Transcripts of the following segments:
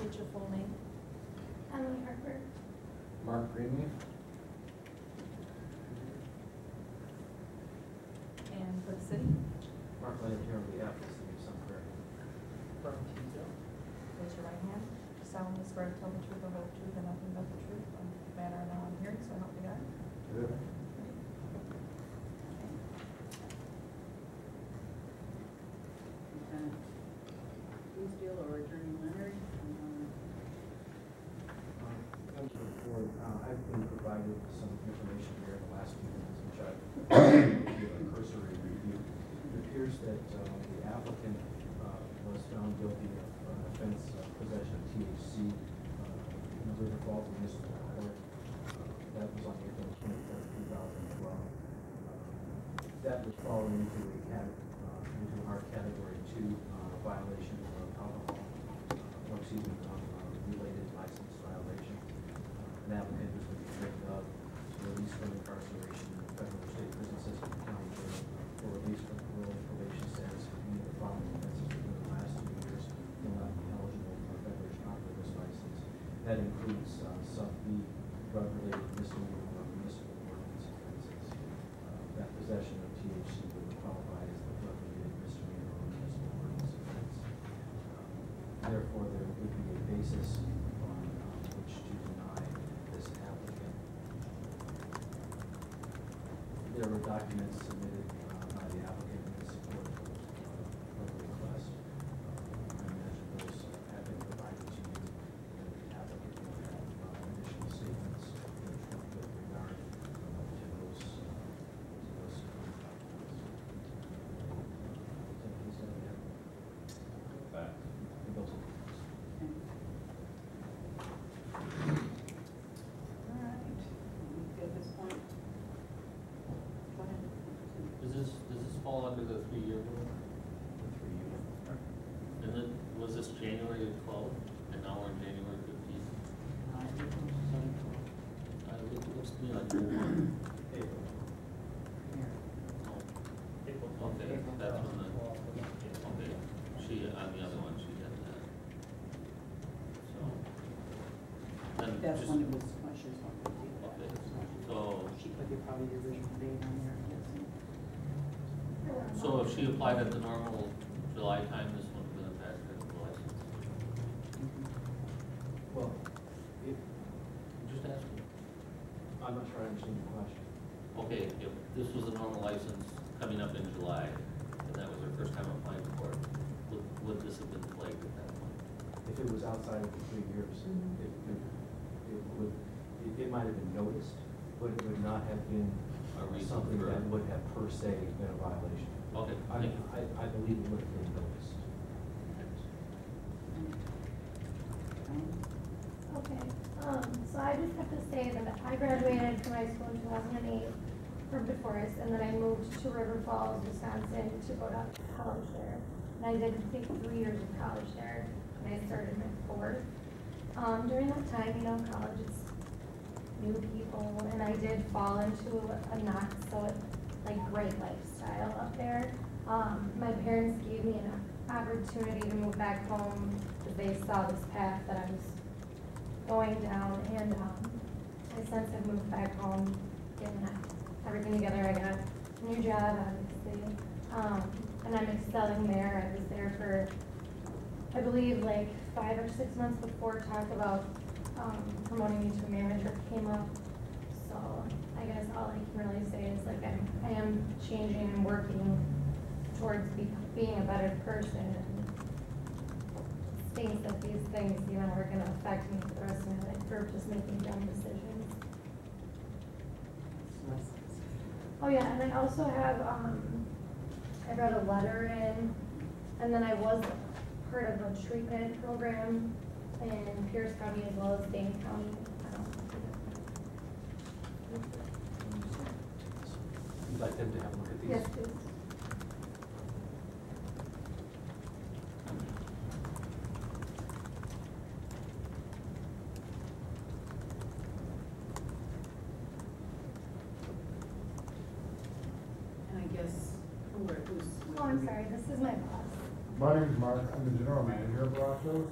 state your full name. Harper. Mark Prairie. And for the city, Mark Leonard here on behalf of the city of Sun Prairie. raise your right hand. Solemnly swear to tell the truth, the whole truth, and nothing but the truth on the matter now I'm hearing, so help me God. Lieutenant Eastfield or Attorney Leonard. Thank you for, I've been provided some information here in the last few minutes, which I will give a cursory review. It appears that the applicant was found guilty of an offense of possession of THC in the River Falls Municipal Court. That was on April 24th, 2012. That was falling into our Category 2 violation of alcohol, related license violation. An applicant was convicted of release from incarceration in the federal or state prison system in county jail or release from parole and probation status for any of the following offenses within the last 2 years will not be eligible for a beverage operator's license. That includes sub-B, drug-related misdemeanor or municipal ordinance offenses. That possession of THC would qualify as the drug-related misdemeanor or municipal ordinance offense. Therefore, there would be a basis on which to deny this applicant. There were documents submitted by the applicant in support of the request. I imagine those have been provided to you, and the applicant will have additional statements with regard to those documents. All right. At this point, go ahead. Does this fall under the 3-year rule? And then, was this January of 12, and now we're in January 15? It looks to me like April. okay, that's when the, okay, she, on the other one, she had that. So, then That's just, when it was, when she was on the deal. okay, so, She put probably the original date on there, I'm guessing. so if she applied at the normal July time, this one would have passed her the license? Well, Just asking. I'm not sure I understand your question. Okay, if this was a normal license coming up in July, and that was her first time applying for it, would this have been flagged at that point? If it was outside of the 3 years, it might have been noticed, but it would not have been A reason something for- that would have per se been a violation. Okay, thank you. I believe it would have been noticed. Okay, so I just have to say that I graduated from high school in 2008 from DeForest, and then I moved to River Falls, Wisconsin to go to college there. And I did complete 3 years of college there, and I started my 4th. During that time, you know, college is new people, and I did fall into a not so great lifestyle up there. My parents gave me an opportunity to move back home because they saw this path that I was going down, and I since have moved back home, getting everything together. I got a new job, obviously, and I'm excelling there. I was there for, I believe, 5 or 6 months before talk about promoting me to a manager came up. So I guess all I can really say is I am changing and working towards being a better person, and stinks that these things are going to affect me for the rest of my life for just making dumb decisions. Oh yeah, and I also have I wrote a letter in, and then I was part of a treatment program in Pierce County as well as Dane County. You'd like them to have a look at these? Yes, please. And I guess, who's? Oh, I'm sorry, this is my boss. My name is Mark. I'm the general manager of Brazos.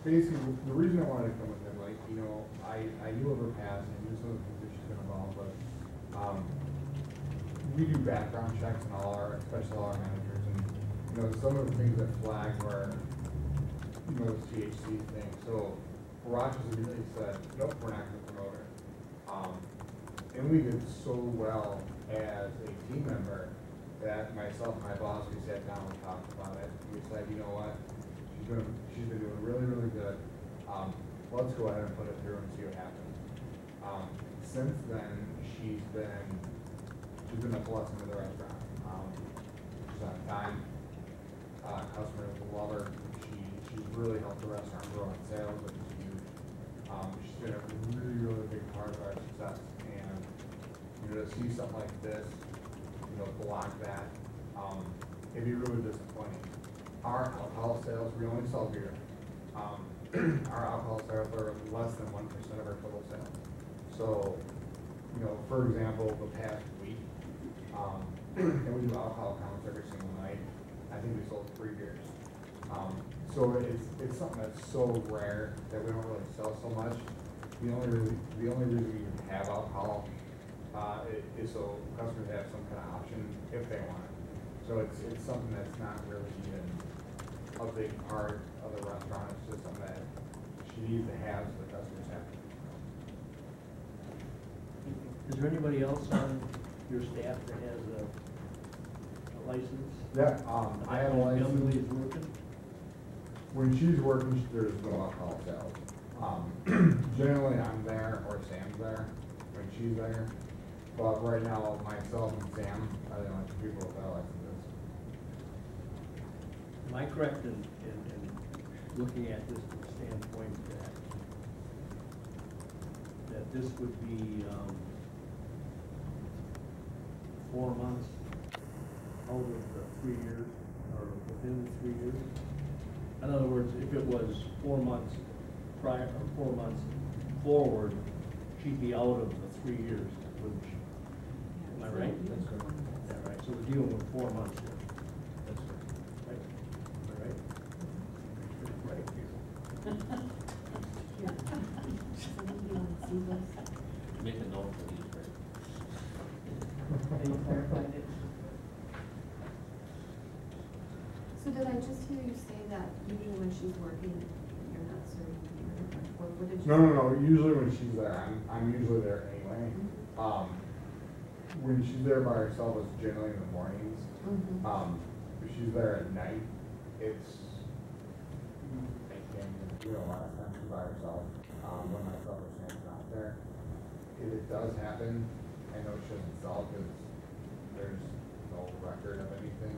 basically, the reason I wanted to come with him, like, you know, I knew of her past, I knew some of the things that she's been involved with. We do background checks on all our, especially all our managers, and, you know, some of the things that flag were, you know, the THC thing. So Rochester immediately said, nope, we're not gonna promote her. And we did so well as a team member that myself and my boss, we sat down and talked about it. We said, you know what, she's been doing really, really good. Let's go ahead and put it through and see what happens. Since then, she's been a blessing to the restaurant. She's on time. Customers love her. She's really helped the restaurant grow in sales, which is huge. She's been a really, really big part of our success. And, you know, to see something like this, you know, block that, it'd be really disappointing. Our alcohol sales, we only sell beer. Our alcohol sales are less than 1% of our total sales. So, you know, for example, the past week, and we do alcohol counts every single night. I think we sold 3 beers. So it's something that's so rare that we don't really sell so much. The only reason we even have alcohol is so customers have some kind of option if they want it. So it's something that's not really even a big part of the restaurant. It's just something that she needs to have so the customers have it. Is there anybody else on your staff that has a license? Yeah, I have a license. Emily is working? When she's working, there's no alcohol sales. Generally, I'm there or Sam's there when she's there. But right now, myself and Sam are the only 2 people with our licenses. Am I correct in looking at this from the standpoint that this would be 4 months out of the 3 years, or within the 3 years? In other words, if it was 4 months prior, or 4 months forward, she'd be out of the 3 years, wouldn't she? Am I right? That's correct. Yeah, right, so we're dealing with 4 months here. That's correct. Right? Am I right? Make a note for these, right? They clarified it. So did I just hear you say that usually when she's working, you're not serving beer? Or what did you? No. Usually when she's there, I'm usually there anyway. When she's there by herself, it's generally in the mornings. If she's there at night, it's, I can't even do a lot of times she's by herself. When myself or Sam's not there. If it does happen, I know she doesn't sell because there's no record of anything.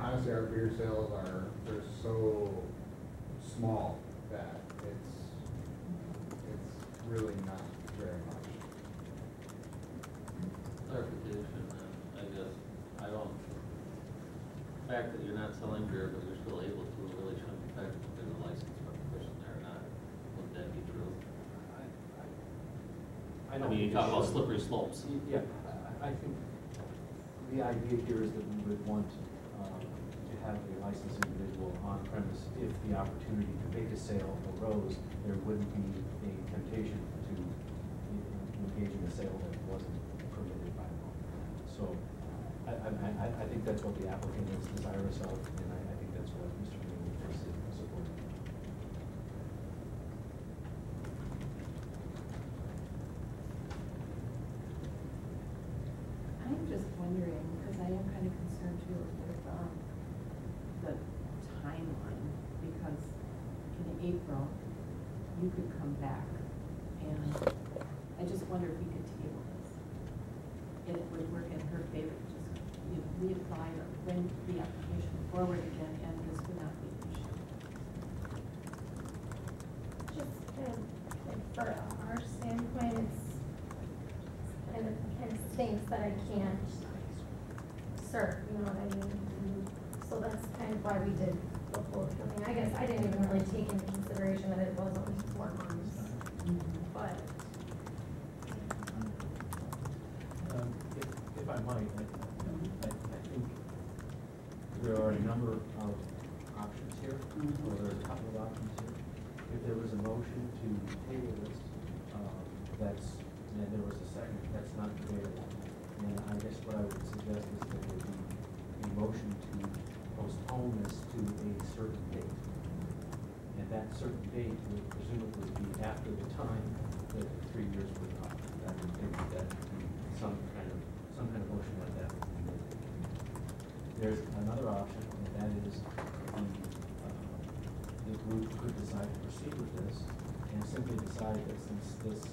Honestly, our beer sales they're so small that it's really not very much. Clarification, I guess, the fact that you're not selling beer, but you're still able to, really shouldn't affect whether the license for the person there or not. Would that be true? I don't. I mean, you think talk it about should. slippery slopes. Yeah, I think the idea here is that we would want to have a licensed individual on premise. If the opportunity to make a sale arose, there wouldn't be a temptation to engage in a sale that wasn't permitted by law. So I think that's what the applicant is desirous of, and I think that's what Mr. Green is supporting. I'm just wondering, because I am kind of concerned too with the timeline, because in April, you could come back, and I just wonder if we could table this. And it would work in her favor, just, you know, reapply or bring the application forward again, and this would not be an issue. Just for our standpoint, it's kind of stinks that I can't serve, you know what I mean? So that's kind of why we did the whole thing. I guess I didn't even really take into consideration that it was only 4 months, but. If I might, I think there are a number of options here, or there's a couple of options here. If there was a motion to table this, and there was a second, that's not debatable. And I guess what I would suggest is that there be a motion to postpone this to a certain date. And that certain date would presumably be after the time that the 3 years were up. I would think that would be some kind of motion like that. There's another option, and that is the group could decide to proceed with this and simply decide that since this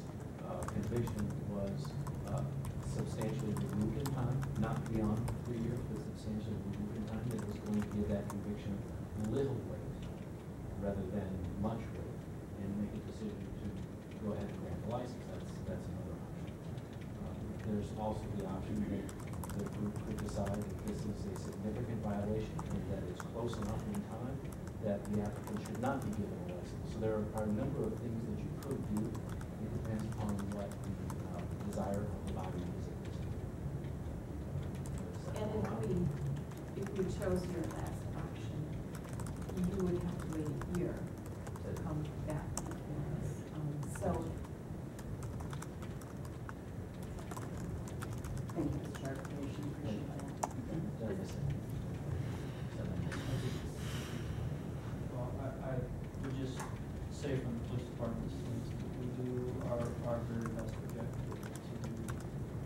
conviction was substantially removed in time, not beyond 3 years, but substantially removed in time, that it was going to give that conviction little weight rather than much weight, and make a decision to go ahead and grant the license. That's another option. There's also the option that the group could decide that this is a significant violation and that it's close enough in time that the applicant should not be given a license. So there are a number of things that you could do. It depends upon what the desire of the body is at this point. And if we chose your last option, you would have to wait a year to come back before us. So, Thank you, Mr. Clarification, appreciate that. Well, I would just say from the police department's stance, we do our very best objective to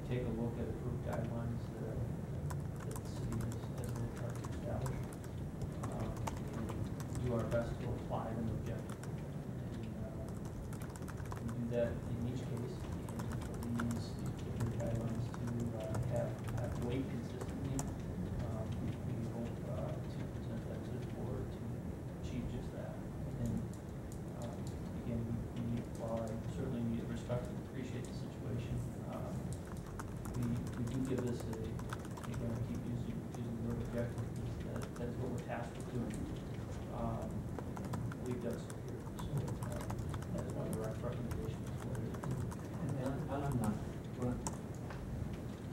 take a look at approved guidelines that the city has worked hard to establish. And do our best to apply them objectively. And we do that in each case, and for these approved guidelines to have weight consistently. We hope to present that to the board to achieve just that. And again, while I certainly respect and appreciate the situation, we do give this again, I keep using the word objective, because that is what we're tasked with doing. We've done so here, so that is why the recommendation is what it is. And I'm not,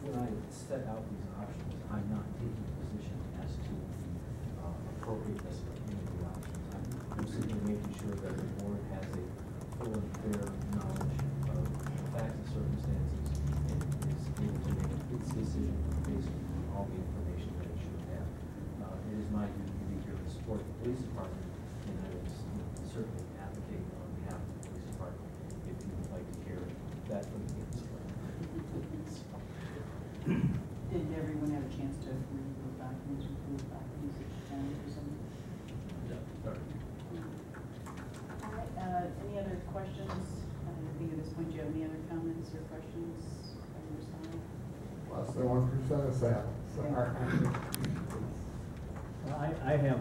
when I set out these options, I'm not taking a position as to appropriateness of any of the options. I'm simply making sure that the board has a full and fair knowledge of the facts and circumstances and is able to make its decision based on all the information that it should have. It is my duty to be here to support the police department, and I will certainly advocate on behalf of the police department if you would like to hear that from the police department. Did everyone have a chance to read those documents, approve documents, or something? Yeah, sorry. All right, any other questions? I think at this point, do you have any other comments or questions from your side? Less than 1% of sales. I have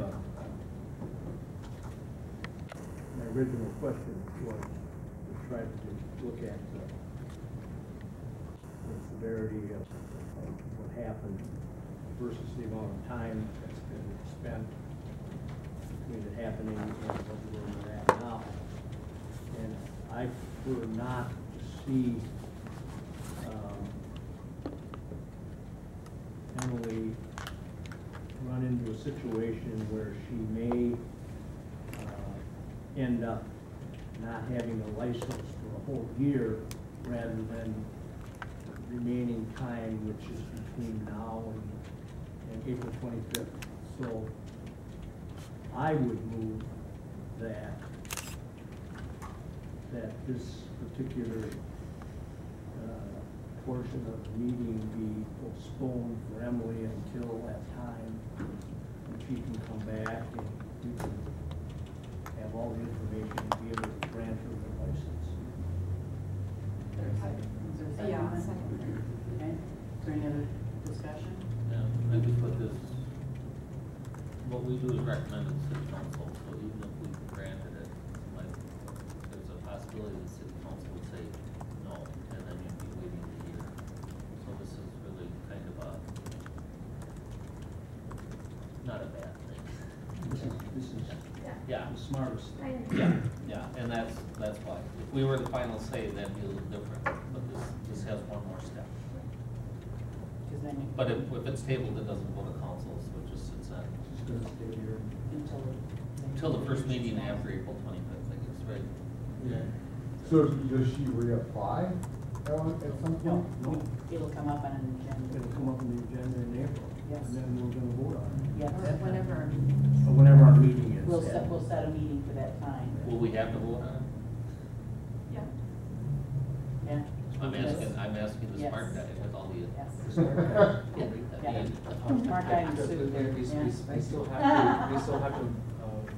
my original question was to try to look at the severity of what happened versus the amount of time that's been spent between it happening and what we're at now. And I prefer not to see Emily run into a situation where she may end up not having a license for a whole year rather than remaining time, which is between now and April 25th. So I would move that this particular portion of the meeting be postponed for Emily until that time, and she can come back and we can have all the information and be able to grant her the license. Is there a second? Yeah, on that? second. Okay, is there any other discussion? Yeah, maybe put this, what we do is recommend it to city council, so even if we granted it, like, there's a possibility the city council would say no, and then you'd be waiting a year. So this is really kind of not a bad thing. This is Yeah, the smartest I thing. understand. yeah, and that's why. If we were the final say, that'd be a little different, but this has one more step. Is because then it. But if it's tabled, it doesn't go to council, so it just sits on Just gonna stay here. until the first meeting after April 25th, I guess, right? Yeah. So does she reapply at some No, point? it'll come up on an agenda. It'll come up on the agenda in April. Yes. And then we're gonna vote on it. Yes. Or whenever. Or whenever our meeting is. We'll set a meeting for that time. Will we have to vote on it? Yeah. Yeah. I'm asking the smart guy with all the. Yes. Yeah. Smart guy in suit. We Yeah. still have to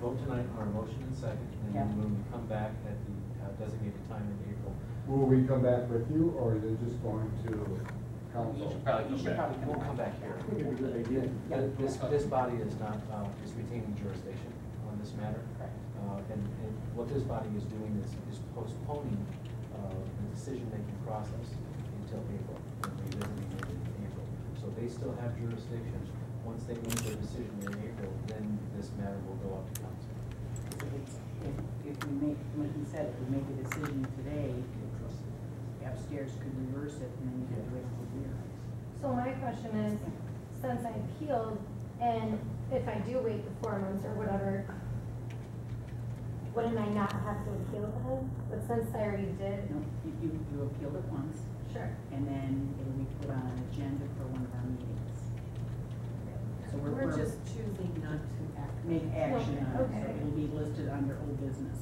vote tonight on our motion and second, and Yeah. then when we come back at the designated time in April. Will we come back with you, or is it just going to You council? should probably You come should back. probably We'll come back here. I think it'd be a good idea. This body is not, is retaining jurisdiction on this matter. Correct. And what this body is doing is postponing the decision-making process until April, and revisiting it in April. So they still have jurisdiction. Once they make their decision in April, then this matter will go up to council. If we make, when he said, if we make a decision today, upstairs could reverse it, and then you have to wait for a year. So my question is, since I appealed, and if I do wait the 4 months or whatever, wouldn't I not have to appeal it then? But since I already did, No, you appealed it once, sure. and then it'll be put on an agenda for one of our meetings. So We're just choosing not to act. make action on it, so Okay. it'll be listed under old business.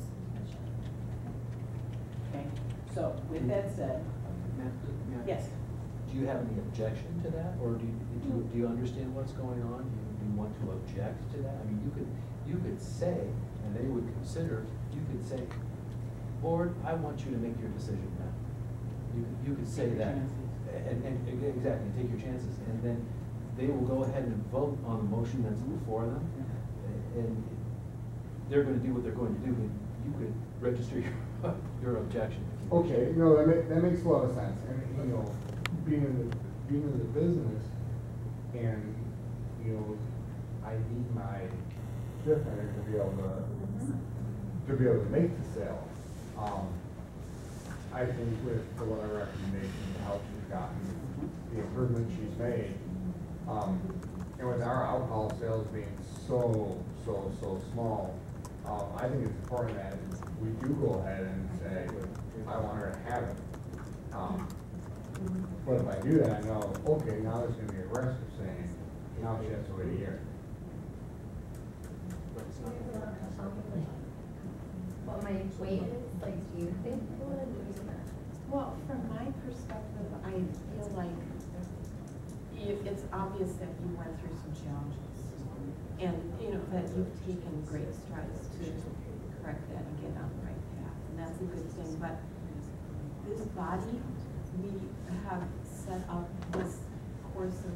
Okay, so with that said, Ma'am, yes, do you have any objection to that, or do you understand what's going on? Do you want to object to that? I mean, you could say, and they would consider, you could say, board, I want you to make your decision now. You could say Take your that. chances. And exactly, take your chances, and then they will go ahead and vote on the motion that's before them, and they're gonna do what they're going to do, but you could register your objection. Okay, no, that makes a lot of sense, and, you know, being in the business, and, you know, I need my different to be able to make the sale. I think with the letter recommendation, the help she's gotten, the improvements she's made, and with our alcohol sales being so small, I think it's important that we do go ahead and say, I want her to have it. But if I do that, I know, okay, now there's gonna be a risk of saying, now she has to wait a year. But it's not. What my weight is, like, do you think it would? Well, from my perspective, I feel like it's obvious that you went through some challenges. And, you know, that you've taken great strides to correct that and get on the right path. And that's a good thing. But this body, we have set up this course of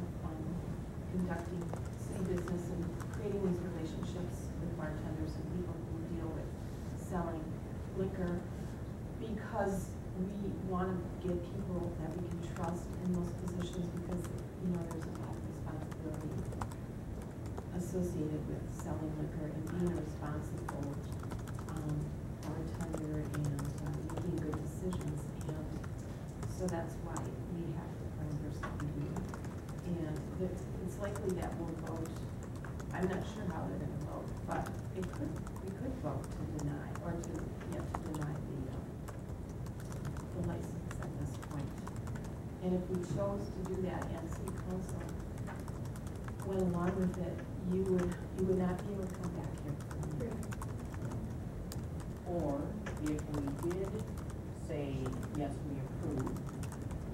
conducting city business and creating these relationships with bartenders and people who deal with selling liquor, because we want to get people that we can trust in those positions, because, you know, there's a lot of responsibility associated with selling liquor and being a responsible bartender and making good decisions. And so that's why we have to find person to do it. And it's likely that we'll vote. I'm not sure how they're going to vote, but we could vote to deny, or to deny the license at this point. And if we chose to do that and city council went along with it, you would not be able to come back here for a year. or if we did say, yes, we approve,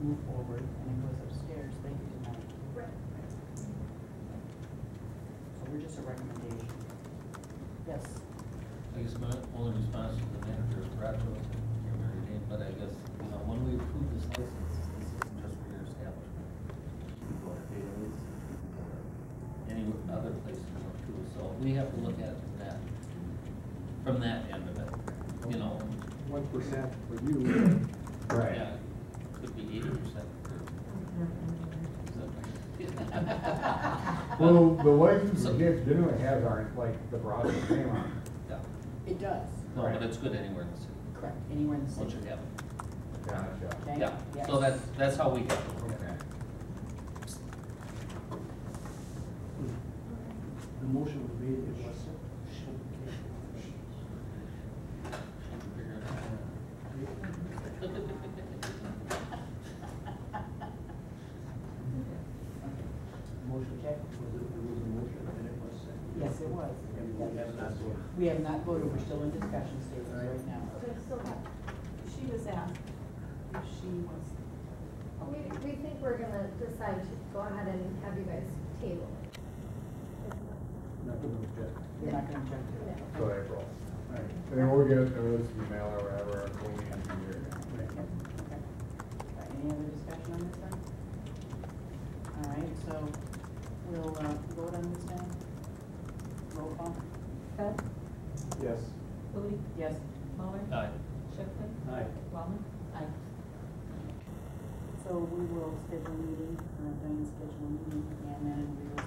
move forward, and it goes upstairs, they could deny it. Right. So we're just a recommendation. Yes. I guess my only response to the manager is Roger, you're Mary Jane, but I guess, you know, when we approve this license, this isn't just for your establishment. You go to Bailey's, any other places too, so we have to look at that from that end of it, you know. 1% for you. Right. Yeah, could be 80% for. Well, the license we get generally has our, like, the broadest name on it. Yeah. It does. No, but it's good anywhere in the city, Correct. Anywhere in the once city. you have it. Gotcha. Okay? Yeah, Yes. so that's how we get the program. motion was made, it was. Motion, Okay. there was a motion, and it was seconded. Yes, it was. And we have not voted. We have not voted, we're still in discussion stages right now. Okay, so She was asked if she was, we think we're gonna decide to go ahead and have you guys table it. Not gonna object. You're not gonna jump to it. So April. Right. And then we'll get those email or whatever when we have to hear. Okay. Any other discussion on this then? All right, so we'll, vote on this now. Roll call. Ted, Yes. Louis, Yes. Muller, Aye. Shipley, Aye. Wellman. Aye. So we will schedule a meeting, Diane schedule a meeting, and then we will